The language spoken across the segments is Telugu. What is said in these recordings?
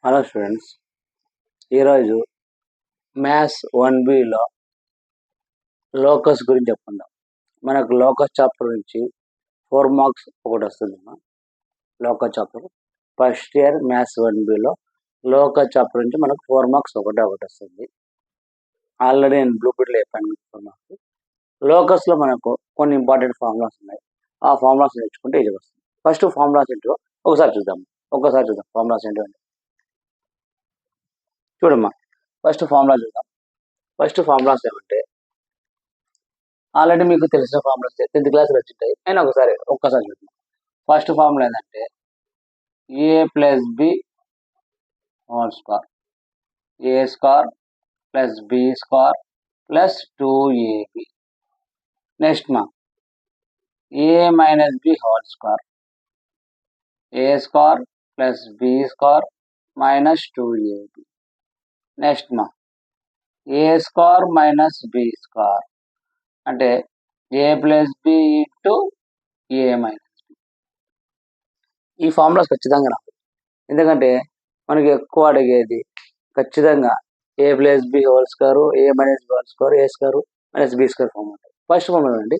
హలో స్టూడెంట్స్, ఈరోజు మ్యాథ్స్ 1Bలో లోకస్ గురించి చెప్పుకుందాం. మనకు లోకస్ చాప్టర్ నుంచి 4 మార్క్స్ ఒకటి వస్తుంది. Locus chapter first year maths 1Bలో లోకస్ చాప్టర్ నుంచి మనకు 4 మార్క్స్ ఒకటి వస్తుంది. ఆల్రెడీ నేను బ్లూ ప్రింట్లో చెప్పాను. లోకస్లో మనకు కొన్ని ఇంపార్టెంట్ ఫార్ములాస్ ఉన్నాయి. ఆ ఫార్ములాస్ నేర్చుకుంటే ఇది వస్తుంది. ఫస్ట్ ఫార్ములాస్ ఏంటో ఒకసారి చూద్దాం. ఫార్ములాస్ ఏంటో చూడమ్మా. ఫస్ట్ ఫార్ములా చూద్దాం. ఫస్ట్ ఫార్ములాస్ ఏమంటే ఆల్రెడీ మీకు తెలిసిన ఫార్ములాస్ 10th క్లాస్లో వచ్చింటాయి. అయినా ఒక్కసారి చూద్దాం. ఫస్ట్ ఫార్ములా ఏంటంటే a + b² a² + b² + 2ab. Next మా a - b² a² + b² - 2ab. Next మా a² - b² అంటే a + b × a - b. ఈ ఫార్ములాస్ ఖచ్చితంగా రాదు. ఎందుకంటే మనకి ఎక్కువ అడిగేది ఖచ్చితంగా a + b² a - b² a² - b² formula. First formula అండి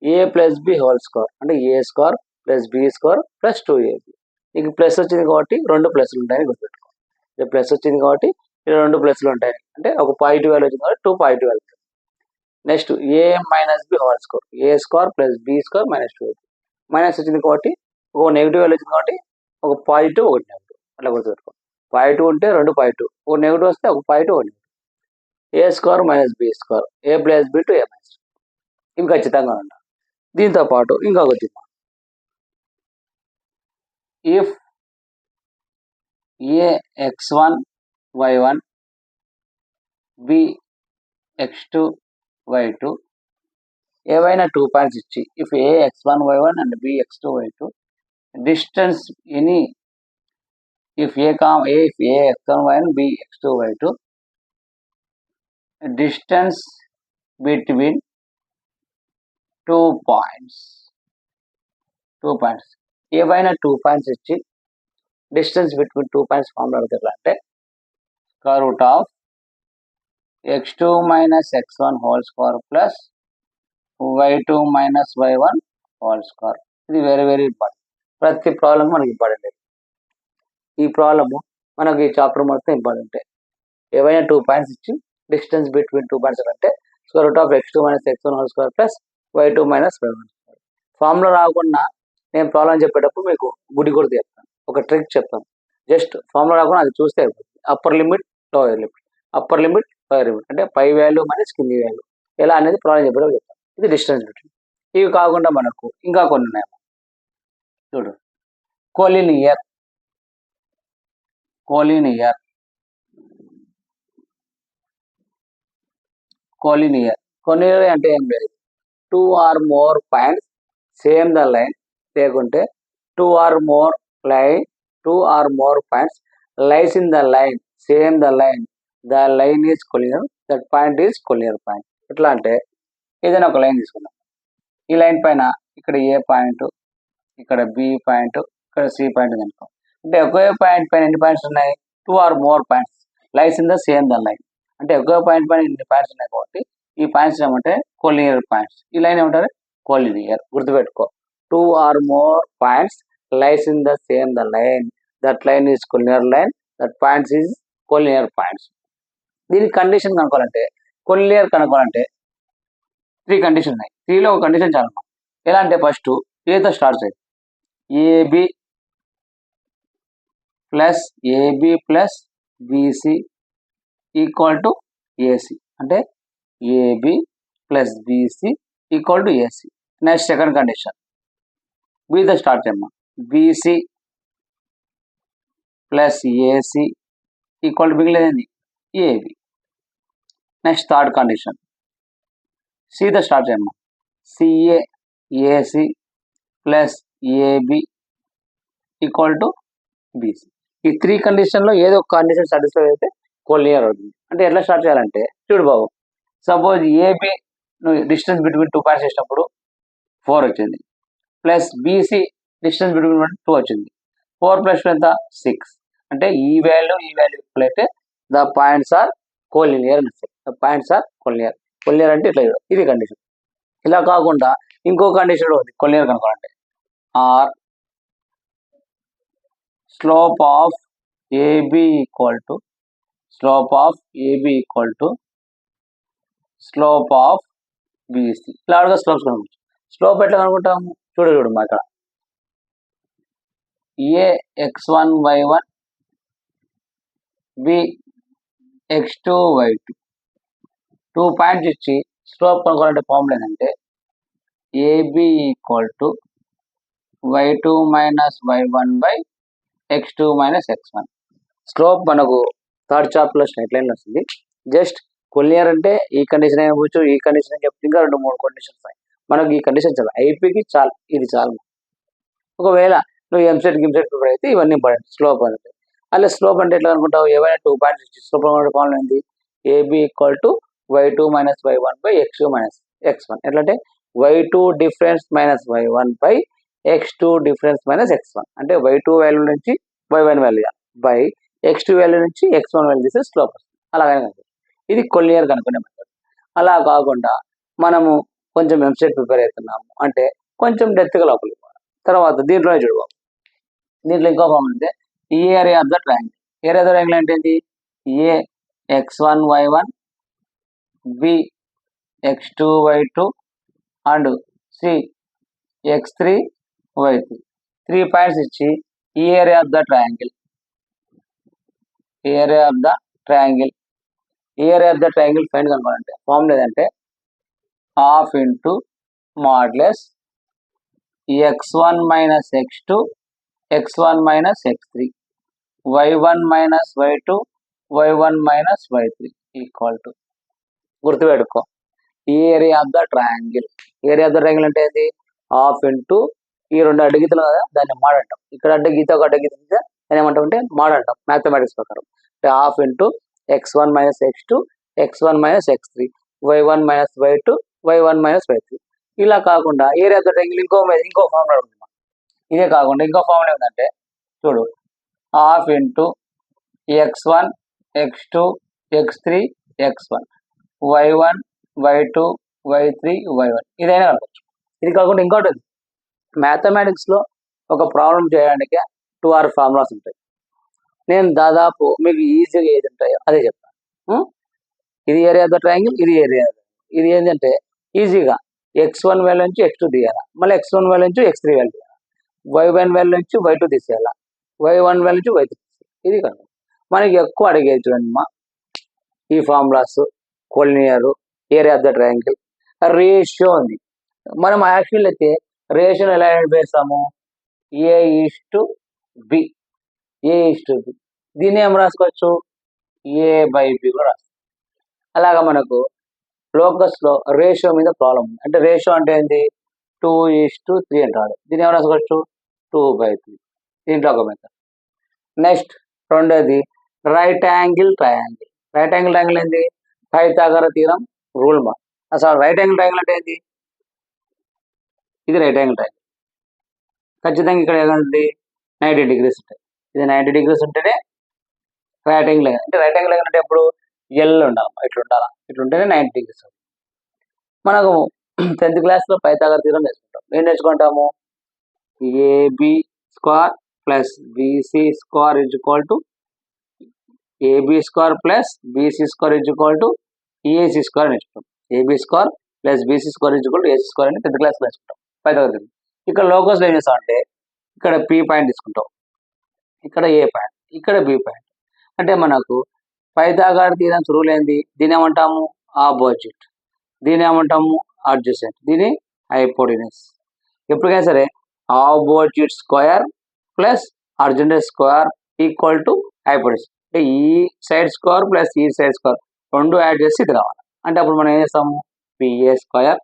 a + b² అంటే a² + b² + 2ab. నీకు ప్లస్ వచ్చింది కాబట్టి 2 ప్లస్లు ఉంటాయని గుర్తుపెట్టుకో. ప్లస్ వచ్చింది కాబట్టి 2 ప్లస్లు ఉంటాయి. అంటే ఒక పాజిటివ్ వాల్యూ వచ్చింది కాబట్టి 2 positive value. Next a - b² a² + b² - 2ab. Minus వచ్చింది కాబట్టి ఒక నెగిటివ్ వాల్యూ వచ్చింది కాబట్టి ఒక పాజిటివ్ ఒకటి నెగిటివ్ అట్లా గుర్తుపెట్టుకో. పాజిటివ్ ఉంటే 2 పాజిటివ్, ఒక నెగిటివ్ వస్తే ఒక పాజిటివ్ ఒకటి negative. a² - b² a + b × a - b. ఇవి ఖచ్చితంగా ఉండాలి. దీంతో పాటు ఇంకొకటి if a x1 y1 b x2 y2 ఏవైనా 2 పాయింట్స్ ఇచ్చి if a x1 y1 and b x2 y2 distance any if a x1 y1 b x2 y2 distance between 2 points ఏవైనా 2 పాయింట్స్ ఇచ్చి డిస్టెన్స్ బిట్వీన్ 2 పాయింట్స్ ఫార్ములా అడుగుతారు. అంటే √ x2 - x1 2 plus y2 - y1 2. ఇది వెరీ ఇంపార్టెంట్. ప్రతి ప్రాబ్లం మనకి ఇంపార్టెంట్. ఈ ప్రాబ్లము మనకి ఈ చాప్టర్ మొత్తం ఇంపార్టెంట్. ఏవైనా 2 పాయింట్స్ ఇచ్చి డిస్టెన్స్ బిట్వీన్ 2 పాయింట్స్ అంటే √ x2 - x1 2 plus y2 - y1 2. Formula రాకుండా నేను ప్రాబ్లం చెప్పేటప్పుడు మీకు గుడి కొడుతూ చెప్తాను. ఒక ట్రిక్ చెప్తాను. జస్ట్ ఫార్ములా రాకుండా అది చూస్తే అప్పర్ లిమిట్ లోయర్ లిమిట్ అంటే పై వాల్యూ మైనస్ కింది వాల్యూ ఎలా అనేది ప్రాబ్లం చెప్పేటప్పుడు చెప్తాను. ఇది డిస్టెన్స్ బిట్వీన్. ఇవి కాకుండా మనకు ఇంకా కొన్ని ఉన్నాయి. చూడు, కోలినియర్ అంటే ఏం లేదు, 2 or more points same the line లేకుంటే 2 or more points lies in the line same the line is collinear, that point is collinear point. ఎట్లా అంటే ఏదైనా ఒక లైన్ తీసుకుందాం. ఈ లైన్ పైన ఇక్కడ ఏ పాయింట్, ఇక్కడ బి పాయింట్, ఇక్కడ సి పాయింట్ ఉంది అనుకో. అంటే ఒకే పాయింట్ పైన ఎన్ని పాయింట్స్ ఉన్నాయి? 2 or more points lies in the same the line. అంటే ఒకే పాయింట్ పైన ఎన్ని పాయింట్స్ ఉన్నాయి కాబట్టి ఈ పాయింట్స్ ఏమంటే కొలినియర్ పాయింట్స్. ఈ లైన్ ఏమంటారు? కొలినియర్. గుర్తుపెట్టుకో. 2 or more points lies in the same the line, that line is collinear line, that points is collinear points. దీనికి కండిషన్ కనుక్కోవాలంటే, కొలినియర్ కనుక్కోవాలంటే 3 కండిషన్ ఉన్నాయి. 3లో ఒక కండిషన్ చాలా. ఎలా అంటే ఫస్ట్ ఏతో స్టార్ట్ చేయాలి. AB plus BC equal to AC. అంటే AB plus BC equal to AC. Next second condition బీతో స్టార్ట్ చేయమ్మా. BC plus AC equal to మిగిలింది ఏబి. నెక్స్ట్ థర్డ్ కండిషన్ సితో స్టార్ట్ చేయమ్మా. CA AC plus AB equal to BC. ఈ 3 కండిషన్లో ఏదో ఒక కండిషన్ సాటిస్ఫై అయితే కొలినియర్ అవుతుంది. అంటే ఎట్లా స్టార్ట్ చేయాలంటే చూడు బాబు, సపోజ్ ఏబి నువ్వు డిస్టెన్స్ బిట్వీన్ 2 పాయింట్స్ చేసినప్పుడు 4 వచ్చింది, ప్లస్ బీసీ డిస్టెన్స్ బిట్వీన్ 2 వచ్చింది. 4 + 2 ఎంత? 6. అంటే ఈ వాల్యూ ఈక్వల్ అయితే ద పాయింట్స్ ఆర్ కోలినియర్ అని వస్తాయి. The points are collinear. Collinear అంటే ఇట్లా ఇది కండిషన్. ఇలా కాకుండా ఇంకో కండిషన్ ఉంది కోలినియర్ కనుక్కోవాలంటే. Or slope of AB equal to slope of BC. ఇలా అడుగు స్లోప్స్ కనుక్కోవచ్చు. స్లోప్ ఎట్లా కనుక్కుంటాము చూడు మా ఇక్కడ A x1 y1 B x2 y2 2 points ఇచ్చి స్లోప్ కనుక్కోవాలంటే ఫార్ములా ఏంటంటే AB equal to y2 minus y1 by x2 minus x1. Slope మనకు థర్డ్ చాప్టర్లో స్ట్రైట్ లైన్ వస్తుంది. జస్ట్ కొలినియర్ అంటే ఈ కండిషన్ అయిపోవచ్చు, ఈ కండిషన్ చెప్తే ఇంకా 2-3 కండిషన్స్ ఉన్నాయి. మనకు ఈ కండిషన్ చాలు, ఐపీకి చాలు, ఇది చాలు. ఒకవేళ నువ్వు ఎంసెట్ గిమ్సెట్ ప్రిపేర్ అయితే ఇవన్నీ ఇంపార్టెంట్. స్లోప్ అంటే అలా స్లోప్ అంటే ఎట్లా అనుకుంటావు, ఏవైనా 2 పాయింట్స్ ఇచ్చి స్లోప్ ఫార్ములా ఏంది AB equal to y2 minus y1 by x2 minus x1. ఎట్లంటే y2 difference minus y1 by x2 difference minus x1. అంటే y2 వాల్యూ నుంచి y1 value by x2 value నుంచి x1 వాల్యూ తీసే స్లోప్ వస్తుంది. అలాగే ఇది కొలినియర్ కనుక్కునే మెథడ్. అలా కాకుండా మనము కొంచెం ఎంసెట్ ప్రిపేర్ అవుతున్నాము అంటే కొంచెం డెప్త్గా లోపలికి పోవాలి. తర్వాత దీంట్లోనే చూడవాలి. దీంట్లో ఇంకో ఫార్మ్ అంటే ఈ area of the triangle. Area of the triangle అంటే ఏంటి, A x1 y1 B x2 y2 and C x3 y3. 3 points ఇచ్చి ఈ area of the triangle find కనుక్కోవాలంటే ఫార్ములా ఏదంటే half into modulus x1 minus x2 x1 minus x3 y1 minus y2 y1 minus y3 equal to గుర్తుపెట్టుకో area of the triangle. Area of the triangle అంటే ఏంటి, హాఫ్ ఇంటూ ఈ 2 అడ్డగీతలు కదా దాన్ని మాడ్ అంటాం. ఇక్కడ అడ్డగీత ఒక అడ్డగీత దాన్ని ఏమంటాం అంటే మాడ్ అంటాం మ్యాథమెటిక్స్ ప్రకారం. అంటే half into x1 minus x2 x1 minus x3 y1 minus y2 y1 minus y3. ఇలా కాకుండా ఏరియా ఆఫ్ ద ట్రయాంగిల్ ఇంకో ఫార్ములా ఉంది. ఇదే కాకుండా ఇంకో ఫార్ములా ఏంటంటే చూడు half into x1 x2 x3 x1 y1 y2 y3 y1. ఇదైనా కనుకోవచ్చు. ఇది కాకుండా ఇంకోటి ఉంది, మ్యాథమెటిక్స్లో ఒక ప్రాబ్లం చేయడానికి 2 or 3 ఫార్ములాస్ ఉంటాయి. నేను దాదాపు మీకు ఈజీగా ఏది ఉంటాయో అదే చెప్తాను. ఇది ఏరియా ఆఫ్ ద ట్రయాంగిల్, ఇది ఏరియా. ఇది ఏంటంటే ఈజీగా x1 వాల్యూ నుంచి x2 తీయాలా, మళ్ళీ x1 వాల్యూ నుంచి x3 వాల్యూ తీయాలి, y1 వాల్యూ నుంచి y2 తీసేయాలా, y1 వాల్యూ నుంచి y3 తీసేయాలి. ఇది కాదు మనకి ఎక్కువ అడిగేది చూడండి మా ఈ formulas. Collinear, area of the triangle, ratio ఉంది. మనం యాక్చువల్ అయితే రేషియోని ఎలా వేస్తాము, a:b. దీన్ని ఏం రాసుకోవచ్చు, a/b కూడా రాసుకోవచ్చు. అలాగా మనకు లోకస్లో రేషియో మీద ప్రాబ్లం ఉంది. అంటే రేషియో అంటే ఏంటి 2:3 అంటాడు. దీన్ని ఏం రాసుకోవచ్చు 2/3. దీంట్లో ఒక మెథడ్. నెక్స్ట్ రెండోది right angle triangle. Right angle triangle ఏంటి, పైథాగరస్ థీరం రూల్ మా. అసలు రైట్ యాంగిల్ ట్రయాంగిల్ అంటే ఏంటి, ఇది రైట్ యాంగిల్ ట్రయాంగిల్. ఖచ్చితంగా ఇక్కడ ఏదండి 90 degrees ఉంటాయి. ఇది 90 degrees ఉంటేనే రైట్ యాంగిల్. అంటే రైట్ యాంగిల్ అంటే ఎప్పుడు ఎల్ ఉండాలి, ఇట్లా ఉంటేనే 90 degrees. మనకు 10th క్లాస్లో పైథాగరస్ థీరం నేర్చుకుంటాం. ఏం నేర్చుకుంటాము, AB square plus BC square is equal to AB square plus BC square is equal to AC square నేర్చుకుంటాం. AB square plus BC square is equal to AC square అని 10th క్లాస్లో నేర్చుకుంటాం పైథాగరస్ థీరం. ఇక్కడ లోకస్లో ఏం చేస్తాం అంటే ఇక్కడ పి పాయింట్ తీసుకుంటాం, ఇక్కడ ఏ పాయింట్, ఇక్కడ బి పాయింట్. అంటే మనకు పైథాగరస్ థీరం రూల్ ఏంది, దీని ఏమంటాము ఆపోజిట్, దీని ఏమంటాము అడ్జసెంట్, దీని హైపోటెన్యూస్. ఎప్పటికైనా సరే opposite square plus adjacent square equal to hypotenuse. అంటే ఈ సైడ్ స్క్వేర్ ప్లస్ ఈ సైడ్ స్క్వేర్ రెండు యాడ్ చేసి ఇది రావాలి. అంటే అప్పుడు మనం ఏం చేస్తాము PA square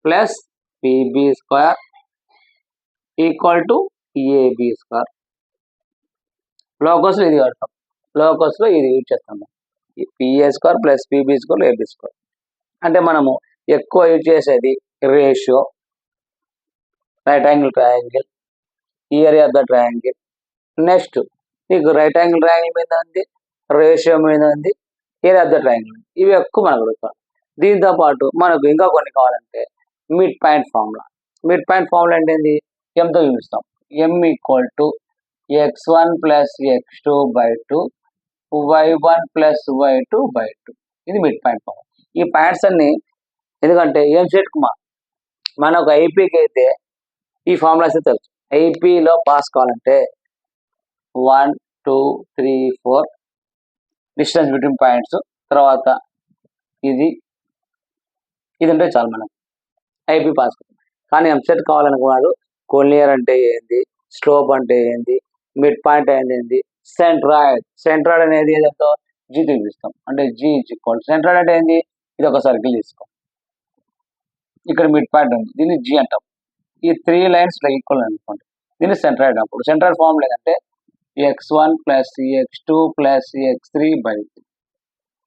plus PB square equal to AB square. లోకస్లో ఇది కడతాం, లోకస్లో ఇది యూజ్ చేస్తాము PA square plus PB square AB square. అంటే మనము ఎక్కువ యూజ్ చేసేది ratio, right angle triangle, area of the triangle, next నీకు రైట్ యాంగిల్ ట్రయాంగిల్ మీద ఉంది, రేషియో మీద ఉంది, ఏరియా ఆఫ్ ద ట్రయాంగిల్. ఇవి ఎక్కువ మనకు అడుగుతాం. దీంతో పాటు మనకు ఇంకా కొన్ని కావాలంటే mid point formula. Mid point formula అంటే ఏంది? ఎంతో చూపిస్తాం. M equal to x1 plus x2 by 2 y1 plus y2 by 2. ఇది మిడ్ పాయింట్ ఫార్ములా. ఈ పాయింట్స్ అన్ని ఎందుకంటే ఏం సెట్కు మనకు ఐపీకి అయితే ఈ ఫార్ములాస్ తెలుసు. ఐపీలో పాస్ కావాలంటే 1 2 3 4 డిస్టెన్స్ బిట్వీన్ పాయింట్స్, తర్వాత ఇది ఉంటే చాలు మనం ఐపీ పాస్. కానీ ఎంసెట్ కావాలనుకున్నారు కొలినియర్ అంటే ఏంది, స్లోప్ అంటే ఏంది, మిడ్ పాయింట్ ఏంది, సెంట్రాయిడ్ అనేది ఏదో జీ చూపిస్తాం. అంటే జీ సెంట్రాయిడ్ అంటే ఏంది? ఇది ఒక సర్కిల్ తీసుకో, ఇక్కడ మిడ్ పాయింట్ ఉంది, దీన్ని జీ అంటాం. ఈ 3 లైన్స్ ఈక్వల్ అనుకోండి, దీన్ని సెంట్రాయిడ్. అప్పుడు సెంట్రాయిడ్ ఫార్మ్ లేదంటే x1 plus x2 plus x3 by 3.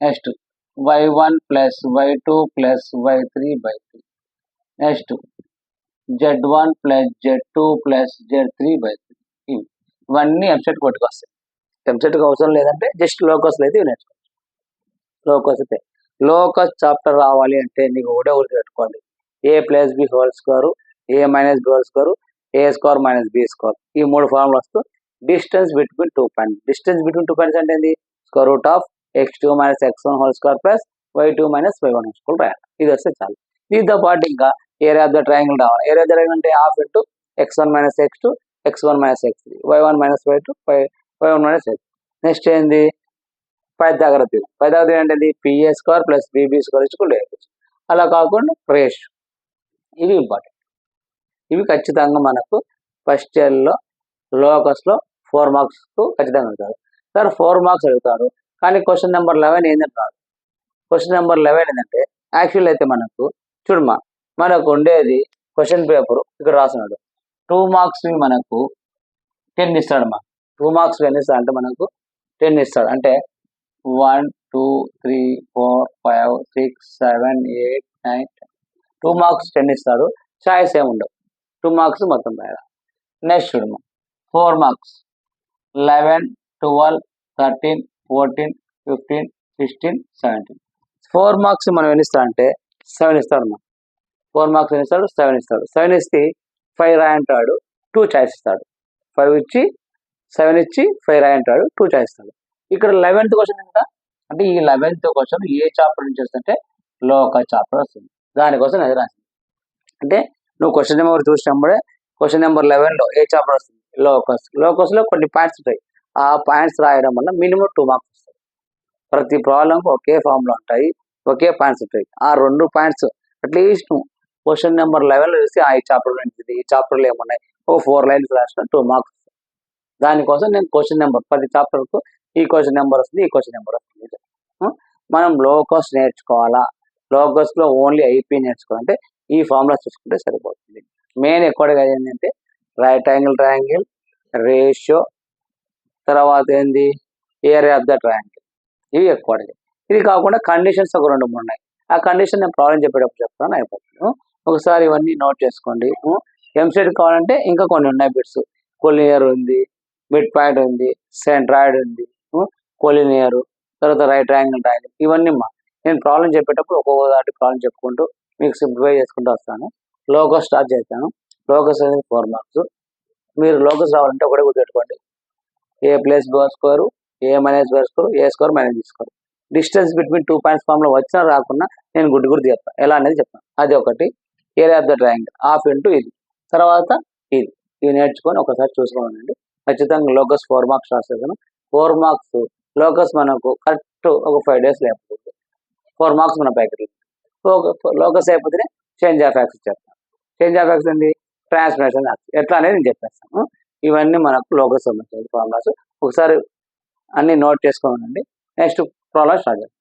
Next y1 plus y2 plus y3 by 3. Next z1 plus z2 plus z3 by 3. ఇవన్నీ ఎంసెట్ కొట్టుకొస్తాయి. ఎంసెట్కి అవసరం లేదంటే జస్ట్ లోకస్లో అయితే ఇవి నేర్చుకోవచ్చు. లోకస్ అయితే లోకస్ చాప్టర్ రావాలి అంటే నీకు ఒకటే పెట్టుకోండి, A plus B whole square, A minus B whole square, A square minus B square. ఈ 3 ఫార్ములాస్తో distance between 2 points. Distance between 2 points అంటే ఏంది? Square root of x2 minus x1 whole square plus y2 minus y1 whole square రాయాలి. ఇది వస్తే చాలు. దీంతో పాటు ఇంకా ఏరియా ఆఫ్ ద ట్రయాంగిల్ రావాలి. ఏరియా ఆఫ్ ద ట్రయాంగిల్ అంటే half into x1 minus x2, x1 minus x3, y1 minus y2, y1 minus x. Next ఏంది? Pythagoras theorem. పైథాగరస్ థియరం అంటే PA square plus BB square equal to A. అలా కాకుండా రేషియో. ఇవి ఇంపార్టెంట్. ఇవి ఖచ్చితంగా మనకు ఫస్ట్ ఇయర్లో లోకస్లో 4 మార్క్స్కు ఖచ్చితంగా అడుగుతారు. సార్ 4 మార్క్స్ అడుగుతారు కానీ క్వశ్చన్ నెంబర్ 11 ఏంటంటే రాదు. క్వశ్చన్ నెంబర్ 11 ఏంటంటే యాక్చువల్ అయితే మనకు చూడమా, మనకు ఉండేది క్వశ్చన్ పేపర్ ఇక్కడ రాస్తున్నాడు. 2 మార్క్స్ మనకు 10 ఇస్తాడమ్మా. 2 మార్క్స్ ఎన్ని ఇస్తాడు అంటే మనకు 10 ఇస్తాడు. అంటే 1 2 3 4 5 6 7 8 9 10. 2 మార్క్స్ 10 ఇస్తాడు. చాయిస్ ఏమి ఉండవు. 2 మార్క్స్ మొత్తం రాయాలి. నెక్స్ట్ చూడమ్మా, 4 మార్క్స్ 11 12 13 14 15 16 17. 4 మార్క్స్ మనం ఎన్ని ఇస్తాడంటే 7 ఇస్తాడమ్మా. 4 మార్క్స్ ఎన్ని ఇస్తాడు? 7 ఇస్తాడు. 7 ఇస్తే 5 రాయంటాడు, 2 చాయిస్ ఇస్తాడు. 5 ఇచ్చి 7 ఇచ్చి 5 రాయంటాడు, 2 చాయిస్ ఇస్తాడు. ఇక్కడ 11th క్వశ్చన్ ఎంత అంటే ఈ 11th క్వశ్చన్ ఏ చాప్టర్ నుంచి వస్తుంటే లోకస్ చాప్టర్ వస్తుంది. దానికోసం అది రాసింది. అంటే నువ్వు క్వశ్చన్ నెంబర్ చూసినప్పుడే క్వశ్చన్ నెంబర్ 11లో ఏ చాప్టర్ వస్తుంది? లోకస్. లోకస్లో కొన్ని పాయింట్స్ ఉంటాయి. ఆ పాయింట్స్ రాయడం వల్ల మినిమం 2 మార్క్స్ వస్తాయి. ప్రతి ప్రాబ్లంకి ఒకే ఫామ్లో ఉంటాయి, ఒకే పాయింట్స్ ఉంటాయి. ఆ 2 పాయింట్స్ అట్లీస్ట్ క్వశ్చన్ నెంబర్ 11లో చూసి ఈ చాప్టర్ నుంచి ఈ చాప్టర్లో ఏమున్నాయి 4 లైన్స్ రాసిన 2 మార్క్స్. దానికోసం నేను క్వశ్చన్ నెంబర్ ప్రతి చాప్టర్కు ఈ క్వశ్చన్ నెంబర్ వస్తుంది, ఈ క్వశ్చన్ నెంబర్ వస్తుంది. మనం లోకస్ నేర్చుకోవాలా? లోకస్లో ఓన్లీ ఐపీ నేర్చుకోవాలంటే ఈ ఫార్ములా చూసుకుంటే సరిపోతుంది. మెయిన్ ఎక్కువగా ఏంటంటే రైట్ యాంగిల్ ట్రయాంగిల్, రేషియో, తర్వాత ఏంది ఏరియా ఆఫ్ ద ట్రయాంగిల్. ఇవి ఎక్కువ. ఇది కాకుండా కండిషన్స్ ఒక 2 3 ఉన్నాయి. ఆ కండిషన్ నేను ప్రాబ్లం చెప్పేటప్పుడు చెప్తాను, అయిపోతుంది. ఒకసారి ఇవన్నీ నోట్ చేసుకోండి. ఎంసెట్ కావాలంటే ఇంకా కొన్ని ఉన్నాయి బిట్స్. కొలినియర్ ఉంది, మిడ్ పాయింట్ ఉంది, సెంట్రాయిడ్ ఉంది, కొలినియర్, తర్వాత రైట్ యాంగిల్ ట్రయాంగిల్. ఇవన్నీ నేను ప్రాబ్లం చెప్పేటప్పుడు ఒక్కొక్కటి ప్రాబ్లం చెప్పుకుంటూ మీకు సింప్లిఫై చేసుకుంటూ వస్తాను. లోకస్ స్టార్ట్ చేస్తాను. లోకస్ అనేది 4 మార్క్స్. మీరు లోకస్ రావాలంటే ఒకటే గుర్తుపెట్టుకోండి, A plus B square, A minus B square, A square minus B square. Distance between 2 points ఫామ్లో వచ్చినా రాకుండా నేను గుర్తు చెప్తాను, ఎలా అనేది చెప్తాను. అది ఒకటి. Area of the triangle half into ఇది, తర్వాత ఇది. ఇవి నేర్చుకొని ఒకసారి చూసుకోవాలండి. ఖచ్చితంగా లోకస్ 4 మార్క్స్ రాసేదాను. 4 మార్క్స్ లోకస్ మనకు కరెక్ట్ ఒక 5 days లేకపోతే 4 మార్క్స్ మన ప్యాకెట్లు. లోకస్ అయిపోతేనే చేంజ్ ఆఫ్ యాక్స్ చెప్తాను. చేంజ్ ఆఫ్ యాక్స్ ఏంటి? ట్రాన్స్ఫర్మేషన్ యాక్స్ ఎట్లా అనేది నేను చెప్పేస్తాను. ఇవన్నీ మనకు లోకస్ సంబంధించిన ఫార్ములాస్. ఒకసారి అన్ని నోట్ చేసుకోనండి. నెక్స్ట్ ప్రాబ్లం స్టార్ట్ చేస్తాను.